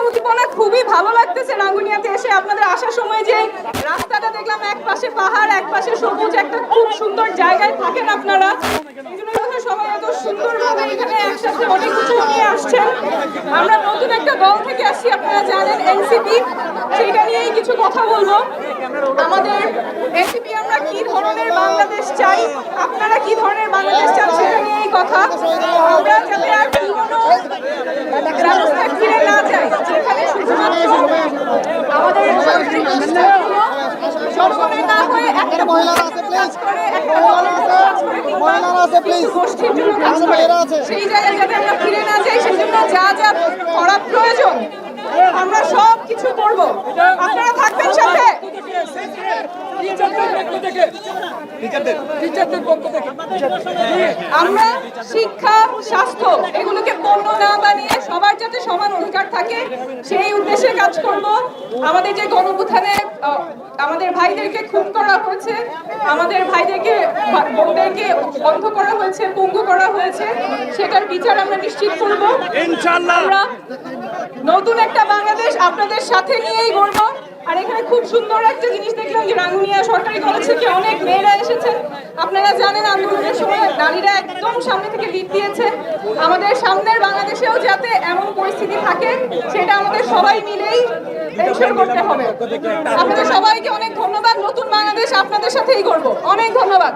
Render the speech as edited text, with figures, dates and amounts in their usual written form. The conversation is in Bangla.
উদ্দীপনা, খুবই ভালো লাগতেছে রাঙ্গুনিয়াতে এসে। আপনাদের আসার সময় যে রাস্তাটা দেখলাম, এক পাশে পাহাড়, এক পাশে সবুজ, একটা খুব সুন্দর জায়গায় থাকেন আপনারা। সবাই এত সুন্দরভাবে এখানে একসাথে অনেক কিছু নিয়ে আসছেন। আমরা নতুন একটা দল থেকে আসছি, আপনারা জানেন, এনসিপি। সেটা নিয়েই কিছু কথা বলবো। আমাদের এনসিপি, আমরা কি ধরনের বাংলাদেশ চাই, আপনারা কি ধরনের বাংলাদেশ চান, সেটা নিয়েই কথা। আমরা যাতে আর পুরনো ব্যবস্থা ফিরে না যাই, যেখানে শুধুমাত্র আমাদের সরকারি না হয়ে একটা কাজ করে, একটা কাজ করে, কিছু গোষ্ঠীর জন্য কাজ করে, সেই জায়গায় যাতে আমরা ফিরে না যাই, সেজন্য যা যা করা প্রয়োজন আমরা সব কিছু করব। আপনারা থাকবেন সাথে। আমরা শিক্ষা, স্বাস্থ্য এগুলোকে পণ্য না বানিয়ে সবার যাতে সমান অধিকার থাকে, সেই উদ্দেশ্যে কাজ করব। আমাদের যে গণঅভ্যুত্থানে আমাদের ভাইদেরকে খুন করা হয়েছে, আমাদের ভাইদেরকে, বোনদেরকে বন্ধ করা হয়েছে, পঙ্গু করা হয়েছে, সেটার বিচার আমরা নিশ্চিত করব ইনশাআল্লাহ। আমরা নতুন একটা বাংলাদেশ আপনাদের সাথে নিয়েই গড়ব। আর এখানে খুব সুন্দর একটা জিনিস দেখলাম যে রাঙ্গুনিয়া সরকারি কলেজ থেকে অনেক মেয়েরা এসেছেন। আপনারা জানেন আন্দোলনের সময় নারীরা একদম সামনে থেকে লিড দিয়েছে। আমাদের সামনের বাংলাদেশেও যাতে এমন পরিস্থিতি থাকে, সেটা আমাদের সবাই মিলেই এনশিওর করতে হবে। আপনাদের সবাইকে অনেক ধন্যবাদ। নতুন বাংলাদেশ আপনাদের সাথেই গড়ব। অনেক ধন্যবাদ।